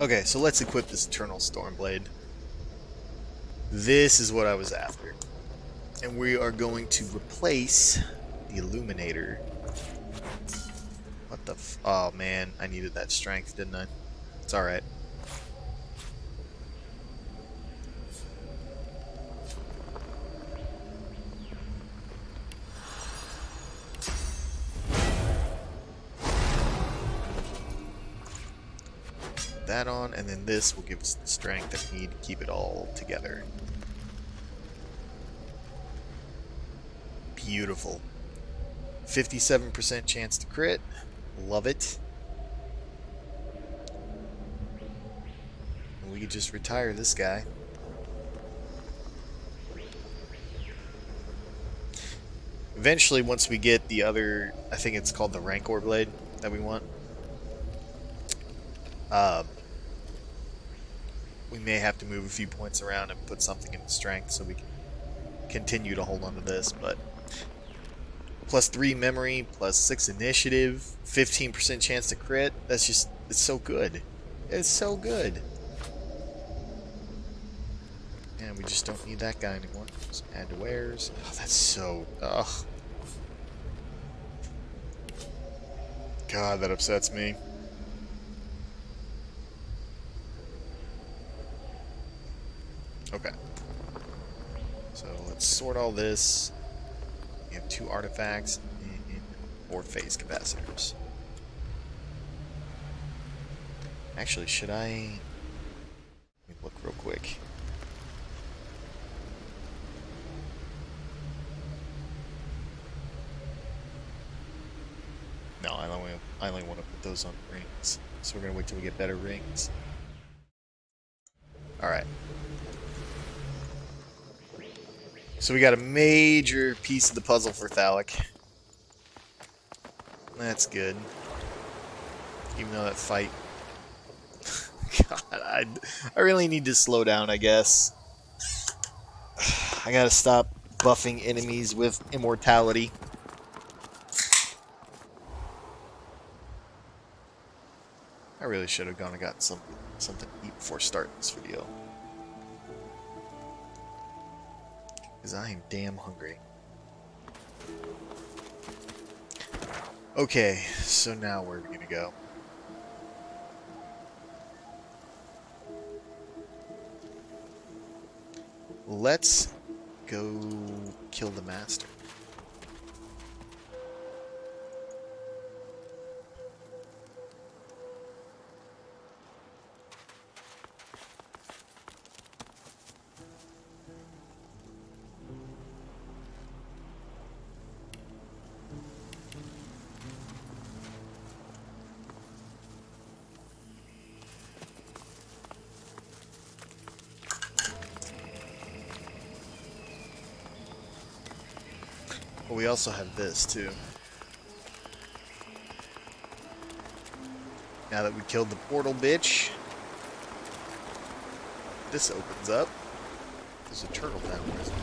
Okay, so let's equip this Eternal Stormblade. This is what I was after. And we are going to replace the Illuminator. What the f... Oh, man. I needed that strength, didn't I? It's alright. That on, and then this will give us the strength that we need to keep it all together. Beautiful. 57% chance to crit. Love it. And we could just retire this guy. Eventually, once we get the other, I think it's called the Rancor Blade that we want, we may have to move a few points around and put something into strength so we can continue to hold on to this, but plus 3 memory, plus 6 initiative, 15% chance to crit, that's just, it's so good. It's so good. And we just don't need that guy anymore. Just add to wares. Oh, that's so, ugh. God, that upsets me. Okay. So let's sort all this. We have 2 artifacts and 4 phase capacitors. Actually, should I... Let me look real quick. No, I only want to put those on rings. So we're going to wait till we get better rings. Alright. So we got a major piece of the puzzle for Thalic. That's good. Even though that fight... God, I really need to slow down, I guess. I gotta stop buffing enemies with immortality. I really should have gone and gotten something to eat before starting this video. Because I am damn hungry. Okay, so now where are we gonna go? Let's go kill the master. But we also have this too. Now that we killed the portal bitch, this opens up. There's a turtle down there, isn't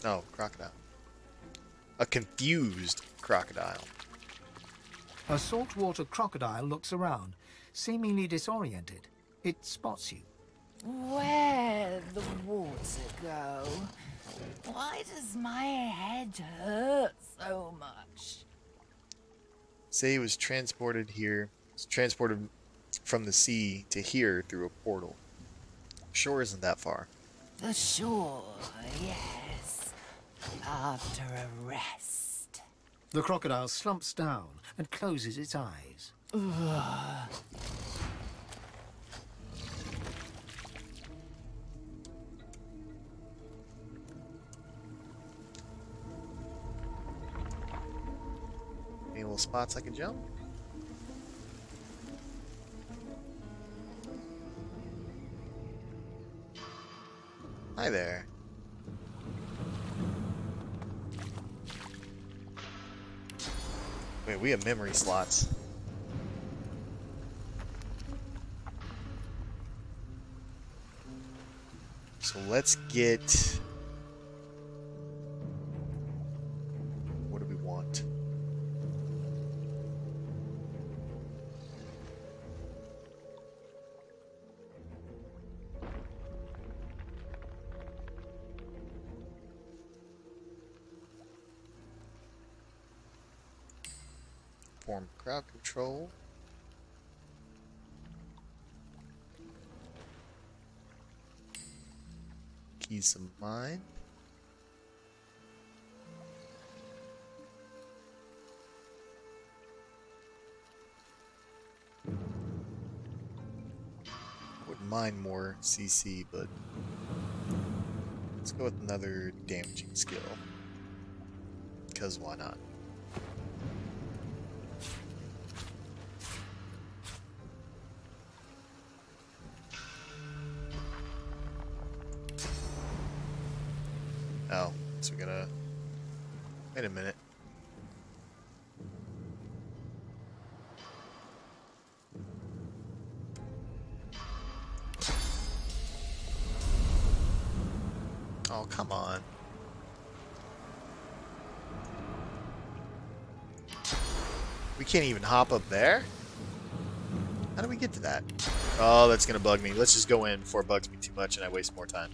there? Oh, crocodile. A confused crocodile. A saltwater crocodile looks around, seemingly disoriented. It spots you. Where'd the water go? Why does my head hurt so much? Say he was transported here. Was transported from the sea to here through a portal. Shore isn't that far. The shore, yes. After a rest. The crocodile slumps down and closes its eyes. Ugh. Any little spots I can jump? Hi there. Wait, we have memory slots. So let's get... What do we want? Perform crowd control. Keys of mine. Wouldn't mind more CC, but let's go with another damaging skill. Because why not? Oh, so we gotta... Wait a minute. Oh, come on. We can't even hop up there? How do we get to that? Oh, that's gonna bug me. Let's just go in before it bugs me too much and I waste more time.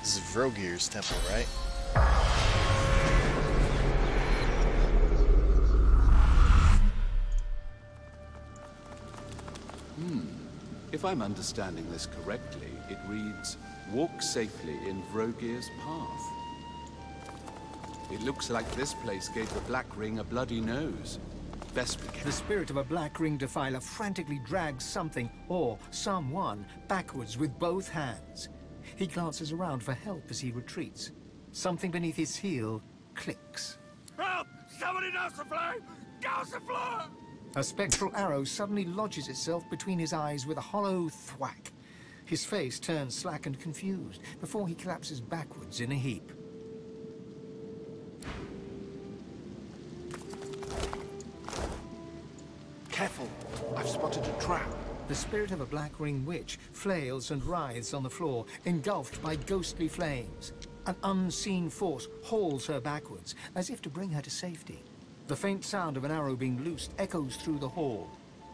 This is Vrogir's temple, right? If I'm understanding this correctly, it reads, "Walk safely in Vrogir's path." It looks like this place gave the Black Ring a bloody nose. Best we can. The spirit of a Black Ring defiler frantically drags something, or someone, backwards with both hands. He glances around for help as he retreats. Something beneath his heel clicks. Help! Somebody douse the flame! Douse the floor! A spectral arrow suddenly lodges itself between his eyes with a hollow thwack. His face turns slack and confused before he collapses backwards in a heap. Careful! I've spotted a trap. The spirit of a Black Ring witch flails and writhes on the floor, engulfed by ghostly flames. An unseen force hauls her backwards, as if to bring her to safety. The faint sound of an arrow being loosed echoes through the hall.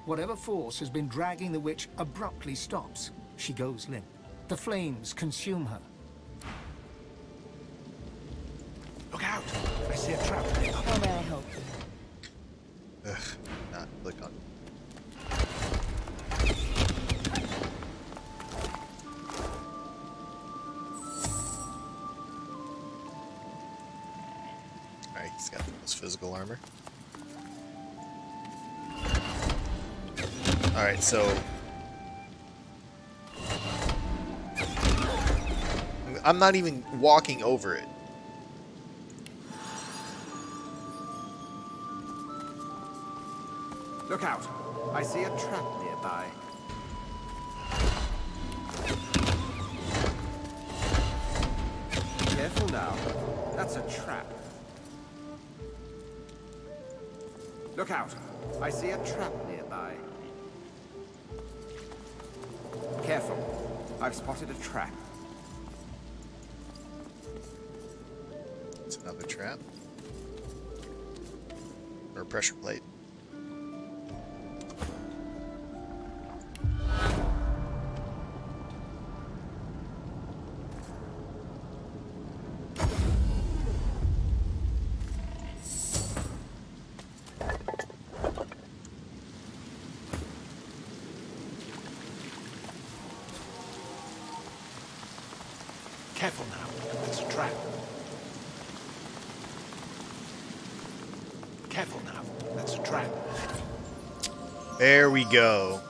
Whatever force has been dragging the witch abruptly stops. She goes limp. The flames consume her. Look out! I see a trap. How may I help you? Ugh, not click on. Alright, he's got the most physical armor. Alright, so I'm not even walking over it. Look out! I see a trap nearby. Careful now. That's a trap. Look out! I see a trap nearby. Careful. I've spotted a trap. It's another trap. Or a pressure plate. Careful now. That's a trap. Careful now. That's a trap. There we go.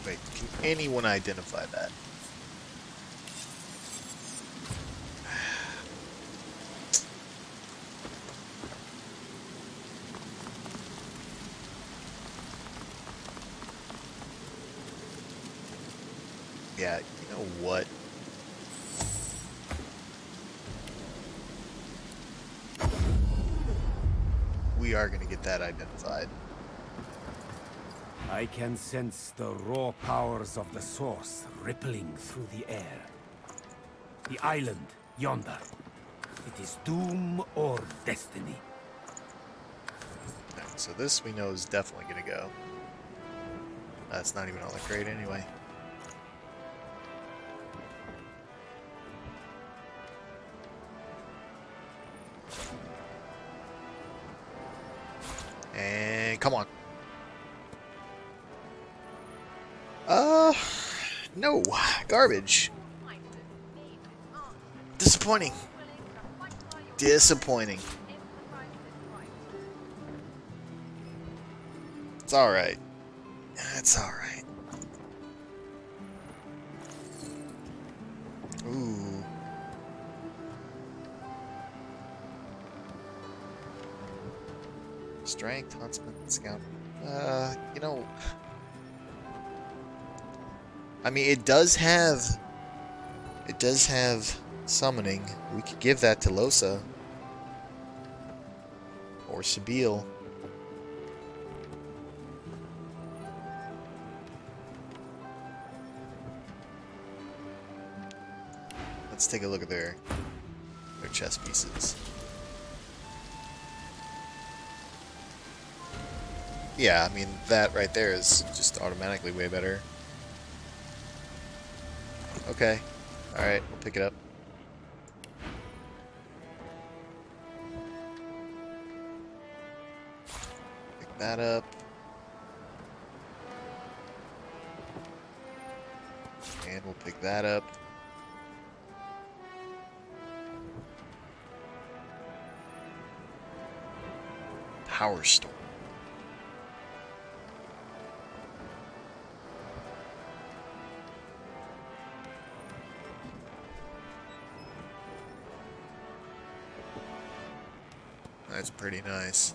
Wait, can anyone identify that? Yeah, you know what? We are going to get that identified. I can sense the raw powers of the source rippling through the air. The island, yonder. It is doom or destiny. so this we know is definitely gonna go. That's not even all that great anyway. And come on. No. Garbage. Disappointing. Disappointing. It's alright. It's alright. Ooh. Strength, huntsman, scout. You know, I mean, it does have summoning. We could give that to Losa or Sabil. Let's take a look at their chess pieces. Yeah, I mean, that right there is just automatically way better. Okay. Alright, we'll pick it up. Pick that up. And we'll pick that up. Power Storm. That's pretty nice.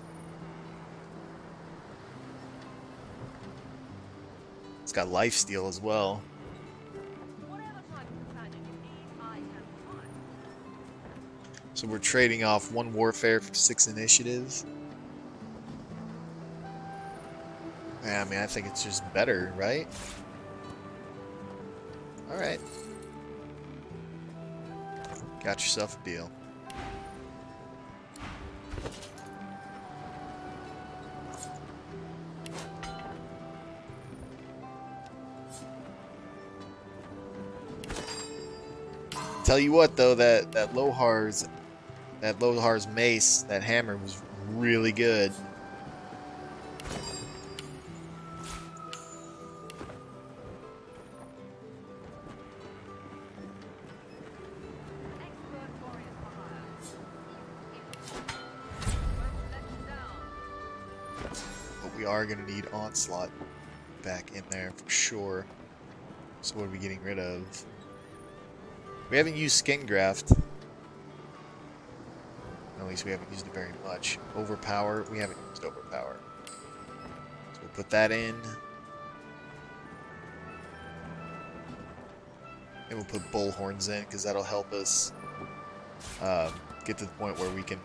It's got lifesteal as well. So we're trading off 1 warfare for 6 initiative. Yeah, I mean, I think it's just better, right? Alright. Got yourself a deal. Tell you what though, that Lohar's mace, that hammer was really good. But we are gonna need Onslaught back in there for sure. So what are we getting rid of? We haven't used Skin Graft. At least we haven't used it very much. Overpower, we haven't used Overpower. So we'll put that in. And we'll put Bullhorns in, because that'll help us get to the point where we can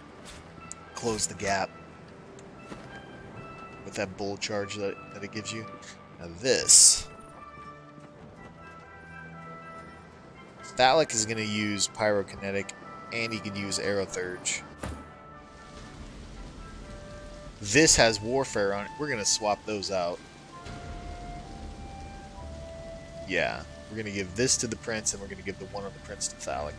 close the gap with that bull charge that it gives you. Now this. Thalic is going to use Pyrokinetic, and he can use Aerothurge. This has Warfare on it. We're going to swap those out. Yeah, we're going to give this to the Prince, and we're going to give the one on the Prince to Thalic.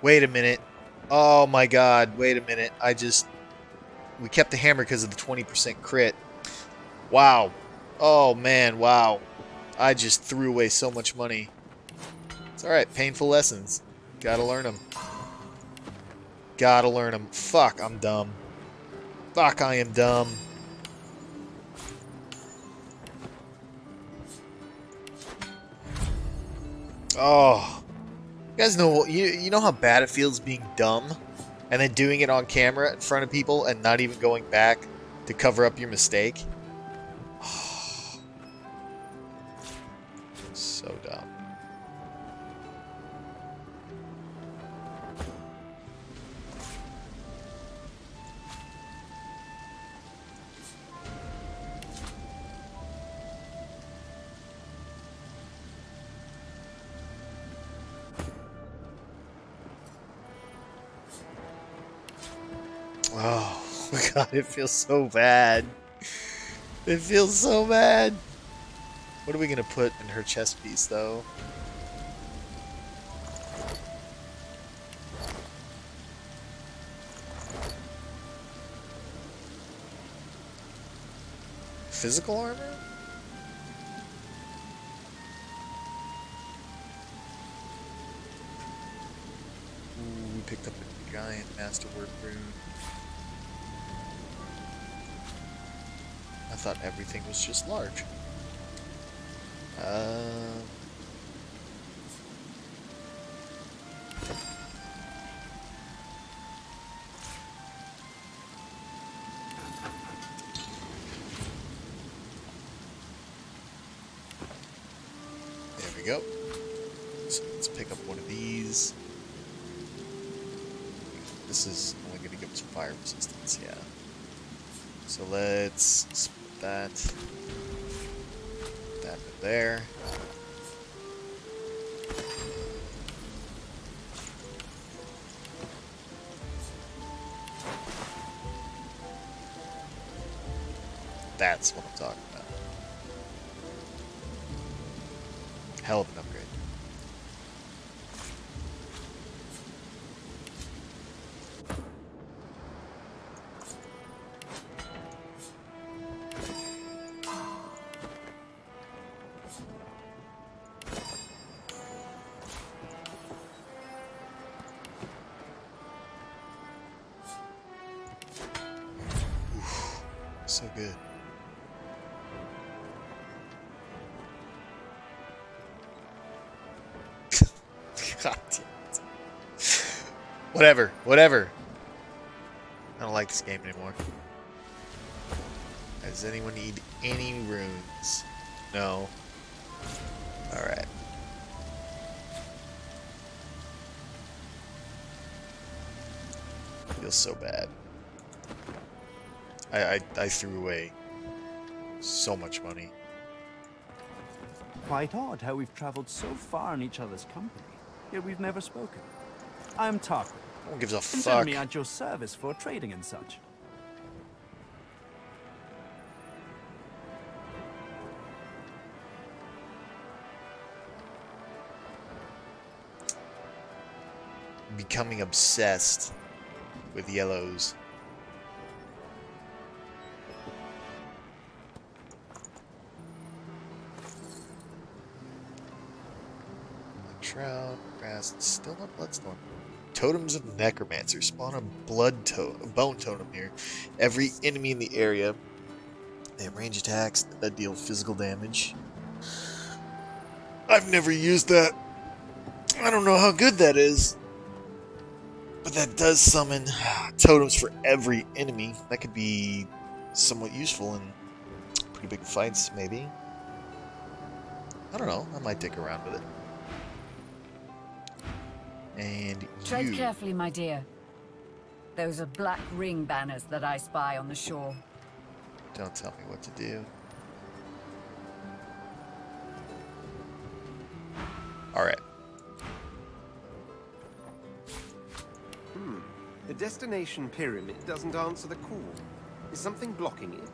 Wait a minute. Oh my god, wait a minute. We kept the hammer because of the 20% crit. Wow. Oh man, wow. I just threw away so much money. It's alright, painful lessons. Gotta learn them. Gotta learn them. Fuck, I'm dumb. Fuck, I am dumb. Oh. You guys know, you know how bad it feels being dumb and then doing it on camera in front of people and not even going back to cover up your mistake? So dumb. Oh god, it feels so bad. It feels so bad. What are we gonna put in her chest piece, though? Physical armor? Ooh, we picked up a giant masterwork rune. I thought everything was just large. There we go. So let's pick up one of these. This is only going to give us fire resistance, yeah. So let's split that in there. That's what I'm talking about. Hell of an upgrade. So good. God damn it. Whatever, whatever. I don't like this game anymore. Does anyone need any runes? No. Alright. Feels so bad. I threw away so much money. Quite odd how we've traveled so far in each other's company, yet we've never spoken. I'm Tarquin. No one gives a Consider fuck. me at your service for trading and such. Becoming obsessed with yellows. Shroud, grass, still not Bloodstorm. Totems of Necromancer. Spawn a bone totem here. Every enemy in the area. They have range attacks that deal physical damage. I've never used that. I don't know how good that is. But that does summon totems for every enemy. That could be somewhat useful in pretty big fights, maybe. I don't know. I might dick around with it. And Tread carefully, my dear. Those are black ring banners that I spy on the shore. Don't tell me what to do. Alright. The destination pyramid doesn't answer the call. Is something blocking it?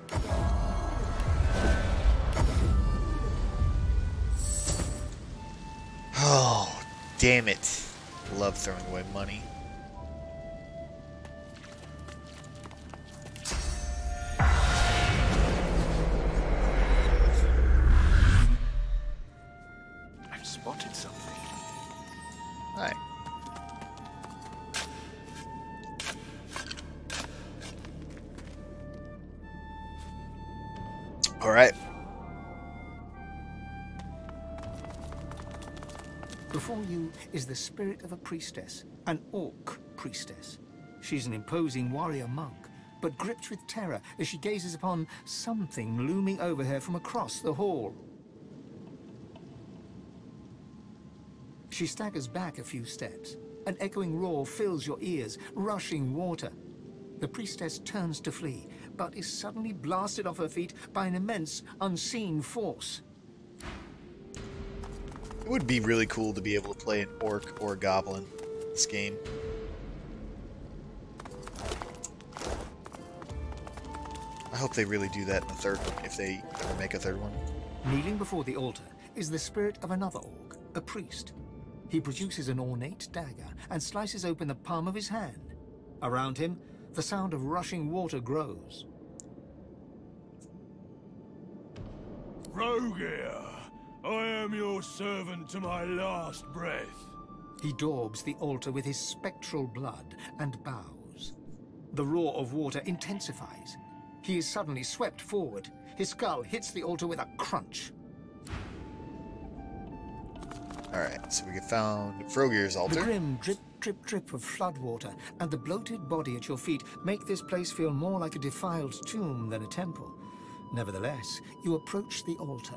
Oh, damn it. Love throwing away money. I've spotted something. Hi. Alright. Before you is the spirit of a priestess, an orc priestess. She's an imposing warrior monk, but gripped with terror as she gazes upon something looming over her from across the hall. She staggers back a few steps. An echoing roar fills your ears, rushing water. The priestess turns to flee, but is suddenly blasted off her feet by an immense, unseen force. It would be really cool to be able to play an orc or a goblin in this game. I hope they really do that in the third one, if they ever make a third one. Kneeling before the altar is the spirit of another orc, a priest. He produces an ornate dagger and slices open the palm of his hand. Around him, the sound of rushing water grows. Rogier, I am your servant to my last breath. He daubs the altar with his spectral blood and bows. The roar of water intensifies. He is suddenly swept forward. His skull hits the altar with a crunch. Alright, so we found Frogier's altar. The grim drip, drip, drip of floodwater and the bloated body at your feet make this place feel more like a defiled tomb than a temple. Nevertheless, you approach the altar.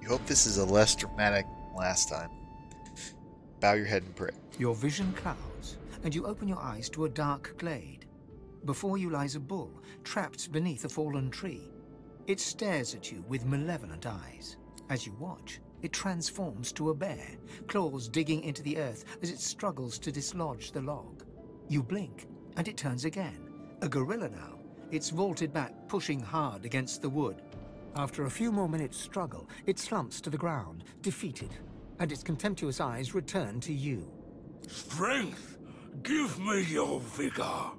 You hope this is a less dramatic than last time. Bow your head and pray. Your vision clouds, and you open your eyes to a dark glade. Before you lies a bull, trapped beneath a fallen tree. It stares at you with malevolent eyes. As you watch, it transforms to a bear, claws digging into the earth as it struggles to dislodge the log. You blink, and it turns again. A gorilla now. It's vaulted back, pushing hard against the wood. After a few more minutes' struggle, it slumps to the ground, defeated, and its contemptuous eyes return to you. Strength, give me your vigor.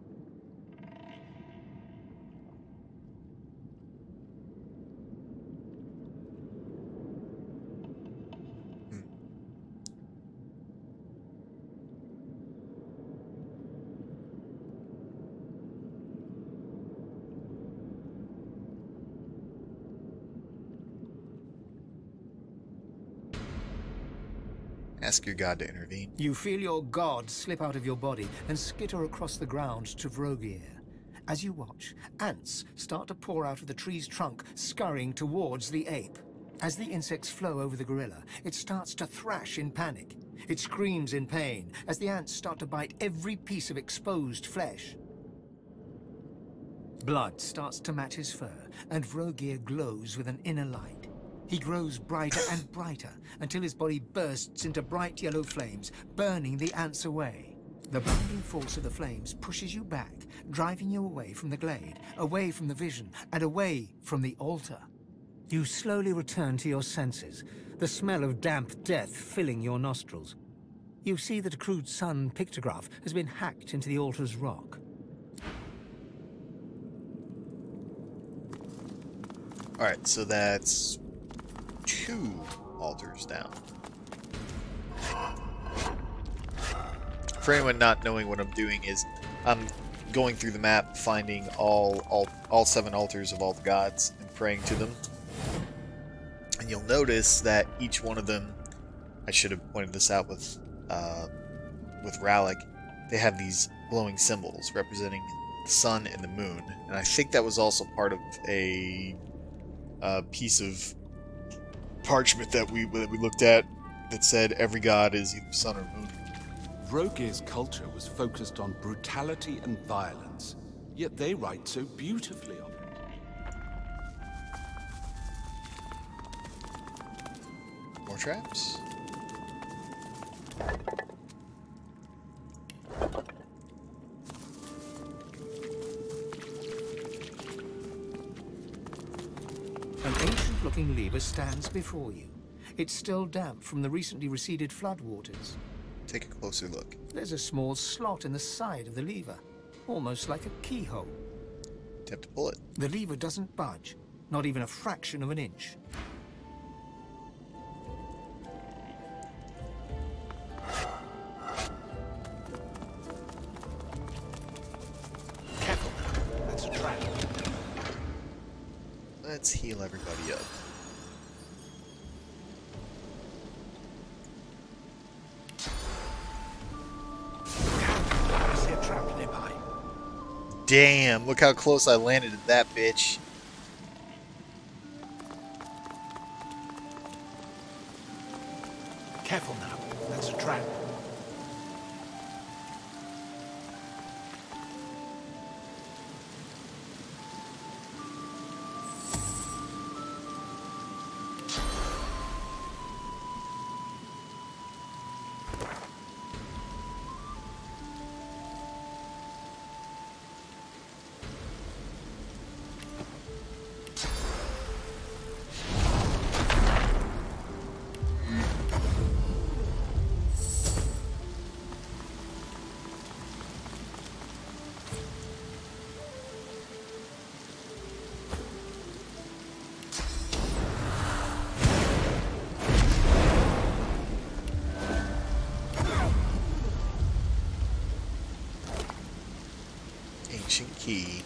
Ask your god to intervene. You feel your god slip out of your body and skitter across the ground to Vrogir. As you watch, ants start to pour out of the tree's trunk, scurrying towards the ape. As the insects flow over the gorilla, it starts to thrash in panic. It screams in pain as the ants start to bite every piece of exposed flesh. Blood starts to match his fur, and Vrogir glows with an inner light. He grows brighter and brighter until his body bursts into bright yellow flames, burning the ants away. The binding force of the flames pushes you back, driving you away from the glade, away from the vision, and away from the altar. You slowly return to your senses, the smell of damp death filling your nostrils. You see that a crude sun pictograph has been hacked into the altar's rock. Alright, so that's 2 altars down. For anyone not knowing what I'm doing is I'm going through the map, finding all 7 altars of all the gods and praying to them. And you'll notice that each one of them, I should have pointed this out with Rallic, they have these glowing symbols representing the sun and the moon. And I think that was also part of a piece of parchment that we looked at that said every god is either sun or moon. Vrogir's culture was focused on brutality and violence, yet they write so beautifully on it. More traps. An ancient-looking lever stands before you. It's still damp from the recently receded floodwaters. Take a closer look. There's a small slot in the side of the lever, almost like a keyhole. Attempt to pull it. The lever doesn't budge, not even a fraction of an inch. Careful, that's a trap. Let's heal everybody up. I see a trap nearby. Damn, look how close I landed at that bitch. Careful now. That's a trap. Ancient key.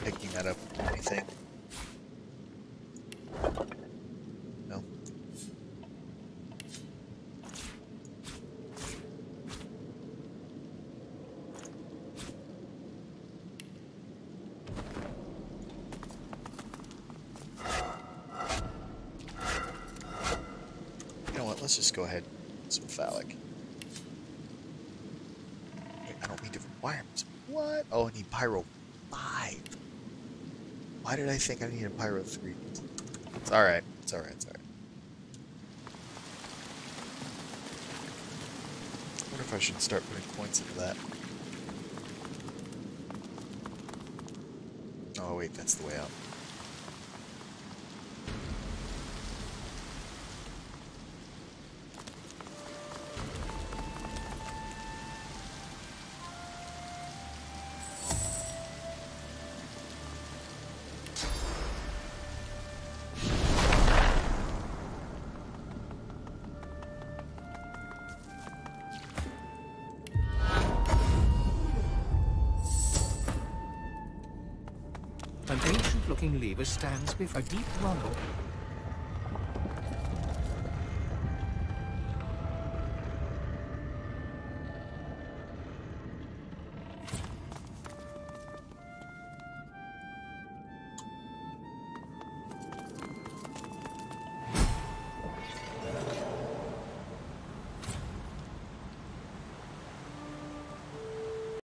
Picking that up or anything. No. You know what, let's just go ahead with some phallic. Wait, I don't need different requirements. What? Oh, I need pyro 5. Why did I think I needed a pyro 3? It's alright. It's alright. It's alright. I wonder if I should start putting points into that. Oh wait, that's the way out. An ancient-looking lever stands before a deep rumble